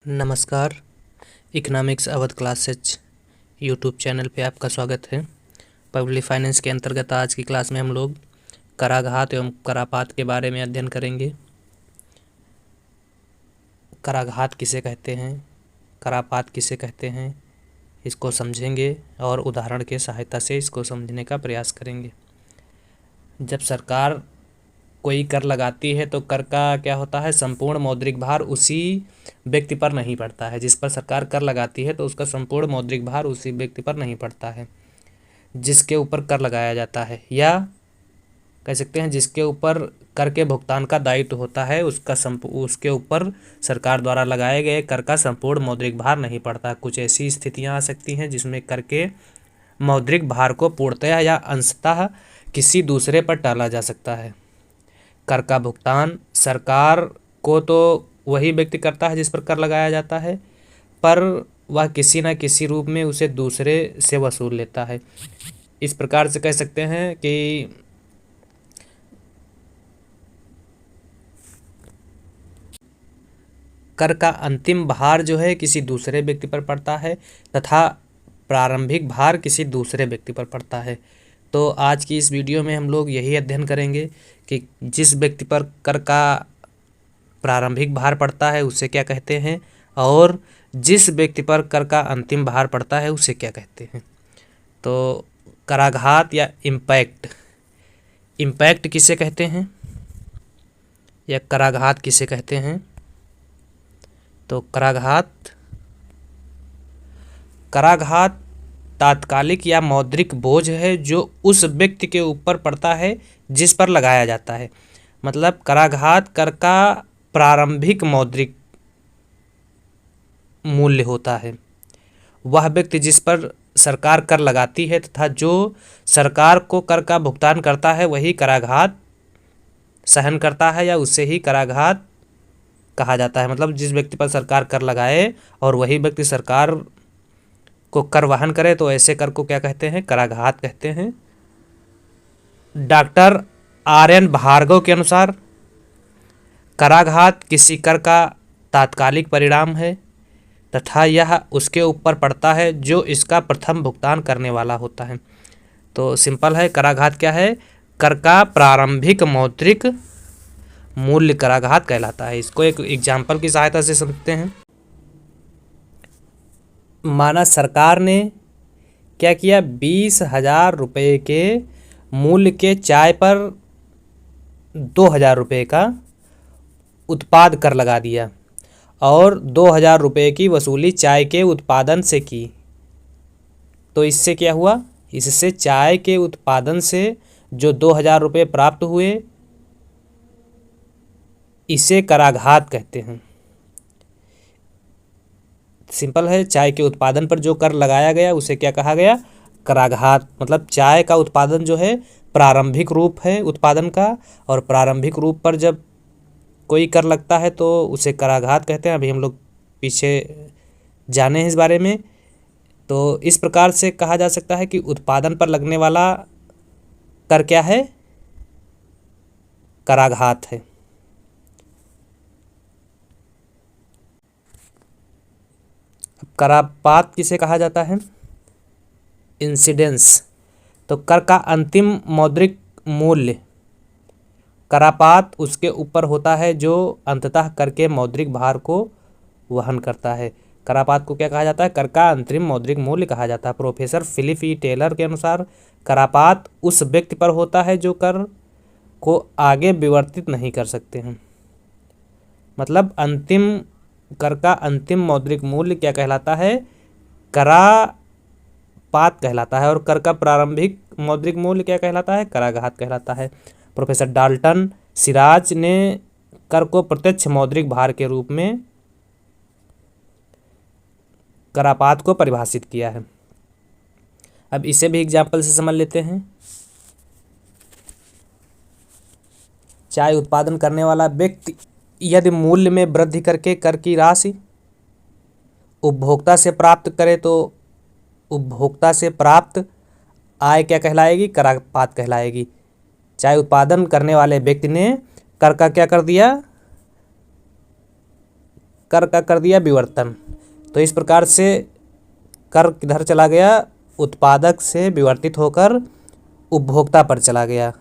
नमस्कार। Economics Awadh classes YouTube channel पे आपका स्वागत है। पब्लिक फाइनेंस के अंतर्गत आज की क्लास में हम लोग कराघात एवं करापात के बारे में अध्ययन करेंगे। कराघात किसे कहते हैं, करापात किसे कहते हैं, इसको समझेंगे और उदाहरण के सहायता से इसको समझने का प्रयास करेंगे। जब सरकार कोई कर लगाती है तो कर का क्या होता है, संपूर्ण मौद्रिक भार उसी व्यक्ति पर नहीं पड़ता है। जिस पर सरकार कर लगाती है तो उसका संपूर्ण मौद्रिक भार उसी व्यक्ति पर नहीं पड़ता है जिसके ऊपर कर लगाया जाता है, या कह सकते हैं जिसके ऊपर कर के भुगतान का दायित्व होता है उसके ऊपर सरकार द्वारा लगाए गए कर का संपूर्ण मौद्रिक भार नहीं पड़ता। कुछ ऐसी स्थितियां आ सकती हैं जिसमें कर के मौद्रिक भार को पूर्णतः या अंशतः किसी दूसरे पर टाला जा सकता है। कर का भुगतान सरकार को तो वही व्यक्ति करता है जिस पर कर लगाया जाता है, पर वह किसी न किसी रूप में उसे दूसरे से वसूल लेता है। इस प्रकार से कह सकते हैं कि कर का अंतिम भार जो है किसी दूसरे व्यक्ति पर पड़ता है तथा प्रारंभिक भार किसी दूसरे व्यक्ति पर पड़ता है। तो आज की इस वीडियो में हम लोग यही अध्ययन करेंगे कि जिस व्यक्ति पर कर का प्रारंभिक भार पड़ता है उसे क्या कहते हैं और जिस व्यक्ति पर कर का अंतिम भार पड़ता है उसे क्या कहते हैं। तो कराघात या इम्पैक्ट किसे कहते हैं या कराघात किसे कहते हैं। तो कराघात तात्कालिक या मौद्रिक बोझ है जो उस व्यक्ति के ऊपर पड़ता है जिस पर लगाया जाता है। मतलब कराघात कर का प्रारंभिक मौद्रिक मूल्य होता है। वह व्यक्ति जिस पर सरकार कर लगाती है तथा जो सरकार को कर का भुगतान करता है वही कराघात सहन करता है या उसे ही कराघात कहा जाता है। मतलब जिस व्यक्ति पर सरकार कर लगाए और वही व्यक्ति सरकार को कर वहन करे तो ऐसे कर को क्या कहते हैं, कराघात कहते हैं। Doctor RN. भार्गव के अनुसार कराघात किसी कर का तात्कालिक परिणाम है तथा यह उसके ऊपर पड़ता है जो इसका प्रथम भुगतान करने वाला होता है। तो सिंपल है, कराघात क्या है, कर का प्रारंभिक मौद्रिक मूल्य कराघात कहलाता है। इसको एक एग्जाम्पल की सहायता से समझते हैं। माना सरकार ने क्या किया, 20,000 रुपये के मूल्य के चाय पर 2,000 रुपये का उत्पाद कर लगा दिया और 2,000 रुपये की वसूली चाय के उत्पादन से की। तो इससे क्या हुआ, इससे चाय के उत्पादन से जो 2,000 रुपये प्राप्त हुए इसे कराघात कहते हैं। सिंपल है, चाय के उत्पादन पर जो कर लगाया गया उसे क्या कहा गया, कराघात। मतलब चाय का उत्पादन जो है प्रारंभिक रूप है उत्पादन का, और प्रारंभिक रूप पर जब कोई कर लगता है तो उसे कराघात कहते हैं। अभी हम लोग पीछे जाने हैं इस बारे में। तो इस प्रकार से कहा जा सकता है कि उत्पादन पर लगने वाला कर क्या है, कराघात है। करापात किसे कहा जाता है, इंसिडेंस। तो कर का अंतिम मौद्रिक मूल्य, करापात उसके ऊपर होता है जो अंततः कर के मौद्रिक भार को वहन करता है। करापात को क्या कहा जाता है, कर का अंतरिम मौद्रिक मूल्य कहा जाता है। प्रोफेसर फिलिप ई टेलर के अनुसार करापात उस व्यक्ति पर होता है जो कर को आगे विवर्तित नहीं कर सकते हैं। मतलब अंतिम कर का अंतिम मौद्रिक मूल्य क्या कहलाता है, करापात कहलाता है, और कर का प्रारंभिक मौद्रिक मूल्य क्या कहलाता है, कराघात कहलाता है। प्रोफेसर डाल्टन सिराज ने कर को प्रत्यक्ष मौद्रिक भार के रूप में करापात को परिभाषित किया है। अब इसे भी एग्जाम्पल से समझ लेते हैं। चाय उत्पादन करने वाला व्यक्ति यदि मूल्य में वृद्धि करके कर की राशि उपभोक्ता से प्राप्त करे तो उपभोक्ता से प्राप्त आय क्या कहलाएगी, करापात कहलाएगी। चाय उत्पादन करने वाले व्यक्ति ने कर का क्या कर दिया, कर का कर दिया विवर्तन। तो इस प्रकार से कर किधर चला गया, उत्पादक से विवर्तित होकर उपभोक्ता पर चला गया।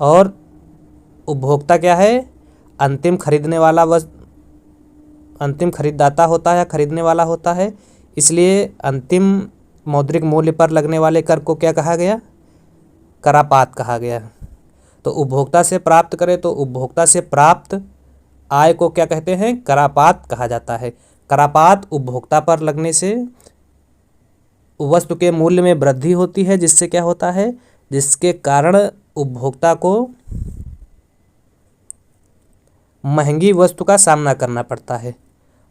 और उपभोक्ता क्या है, अंतिम खरीदने वाला अंतिम खरीददाता होता है या खरीदने वाला होता है। इसलिए अंतिम मौद्रिक मूल्य पर लगने वाले कर को क्या कहा गया, करापात कहा गया। तो उपभोक्ता से प्राप्त करें तो उपभोक्ता से प्राप्त आय को क्या कहते हैं, करापात कहा जाता है। करापात उपभोक्ता पर लगने से वस्तु के मूल्य में वृद्धि होती है, जिससे क्या होता है, जिसके कारण उपभोक्ता को महंगी वस्तु का सामना करना पड़ता है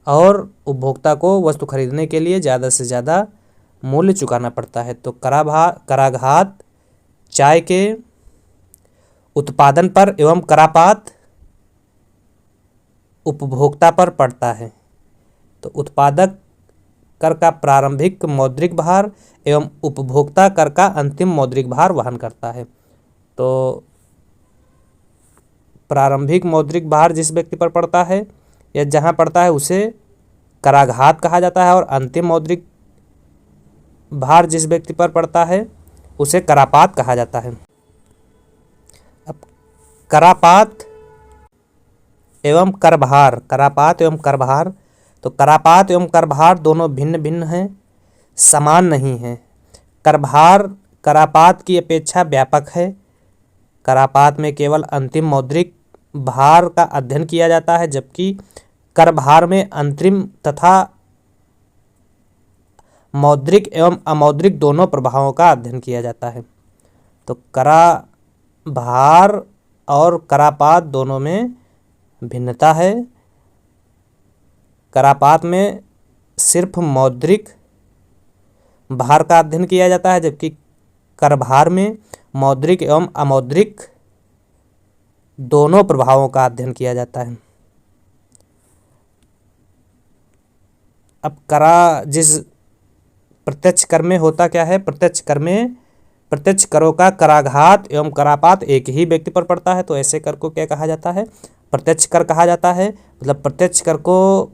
और उपभोक्ता को वस्तु खरीदने के लिए ज़्यादा से ज़्यादा मूल्य चुकाना पड़ता है। तो कराघात चाय के उत्पादन पर एवं करापात उपभोक्ता पर पड़ता है। तो उत्पादक कर का प्रारंभिक मौद्रिक भार एवं उपभोक्ता कर का अंतिम मौद्रिक भार वहन करता है। तो प्रारंभिक मौद्रिक भार जिस व्यक्ति पर पड़ता है या जहाँ पड़ता है उसे कराघात कहा जाता है और अंतिम मौद्रिक भार जिस व्यक्ति पर पड़ता है उसे करापात कहा जाता है। अब करापात एवं करभार, करापात एवं करभार, तो करापात एवं करभार दोनों भिन्न भिन्न हैं, समान नहीं हैं। करभार करापात की अपेक्षा व्यापक है। करापात में केवल अंतिम मौद्रिक भार का अध्ययन किया जाता है, जबकि करभार में अंतरिम तथा मौद्रिक एवं अमौद्रिक दोनों प्रभावों का अध्ययन किया जाता है। तो कराभार और करापात दोनों में भिन्नता है। करापात में सिर्फ मौद्रिक भार का अध्ययन किया जाता है, जबकि करभार में मौद्रिक एवं अमौद्रिक दोनों प्रभावों का अध्ययन किया जाता है। अब जिस प्रत्यक्ष कर में होता क्या है, प्रत्यक्ष कर में प्रत्यक्ष करों का कराघात एवं करापात एक ही व्यक्ति पर पड़ता है। तो ऐसे कर को क्या कहा जाता है, प्रत्यक्ष कर कहा जाता है। मतलब प्रत्यक्ष कर को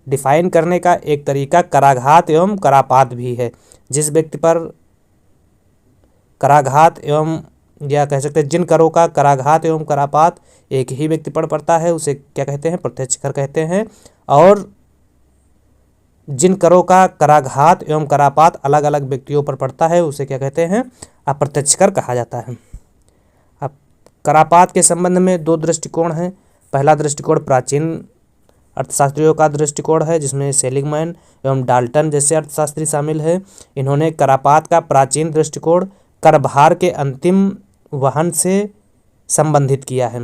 डिफाइन करने का एक तरीका कराघात एवं करापात भी है। जिस व्यक्ति पर कराघात एवं या कह सकते हैं जिन करों का कराघात एवं करापात एक ही व्यक्ति पर पड़ता है उसे क्या कहते हैं, प्रत्यक्ष कर कहते हैं। और जिन करों का कराघात एवं करापात अलग अलग व्यक्तियों पर पड़ता है उसे क्या कहते हैं, अप्रत्यक्ष कर कहा जाता है। अब करापात के संबंध में दो दृष्टिकोण हैं। पहला दृष्टिकोण प्राचीन अर्थशास्त्रियों का दृष्टिकोण है, जिसमें सेलिगमैन एवं डाल्टन जैसे अर्थशास्त्री शामिल है। इन्होंने करापात का प्राचीन दृष्टिकोण कर भार के अंतिम वहन से संबंधित किया है।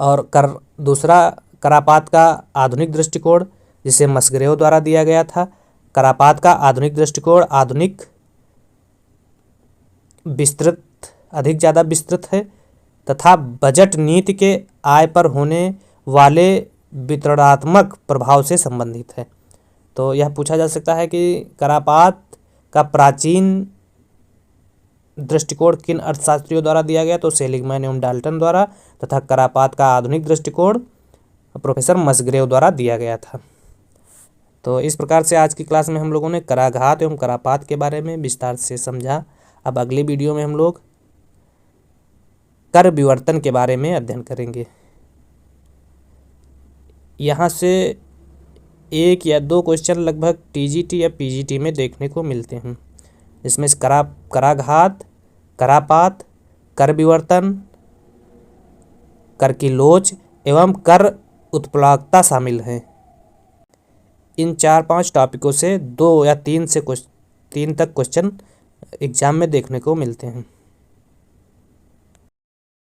और दूसरा करापात का आधुनिक दृष्टिकोण जिसे मस्ग्रेव द्वारा दिया गया था। करापात का आधुनिक दृष्टिकोण अधिक ज़्यादा विस्तृत है तथा बजट नीति के आय पर होने वाले वितरणात्मक प्रभाव से संबंधित है। तो यह पूछा जा सकता है कि करापात का प्राचीन दृष्टिकोण किन अर्थशास्त्रियों द्वारा दिया गया, तो सेलिगमैन एवं डाल्टन द्वारा, तथा करापात का आधुनिक दृष्टिकोण प्रोफेसर मस्ग्रेव द्वारा दिया गया था। तो इस प्रकार से आज की क्लास में हम लोगों ने कराघात एवं करापात के बारे में विस्तार से समझा। अब अगली वीडियो में हम लोग कर विवर्तन के बारे में अध्ययन करेंगे। यहाँ से 1 या 2 क्वेश्चन लगभग टीजीटी या पीजीटी में देखने को मिलते हैं। इसमें कराघात, करापात, कर विवर्तन, कर की लोच एवं कर उत्प्लावकता शामिल हैं। इन 4-5 टॉपिकों से 2 या 3 तक क्वेश्चन एग्जाम में देखने को मिलते हैं।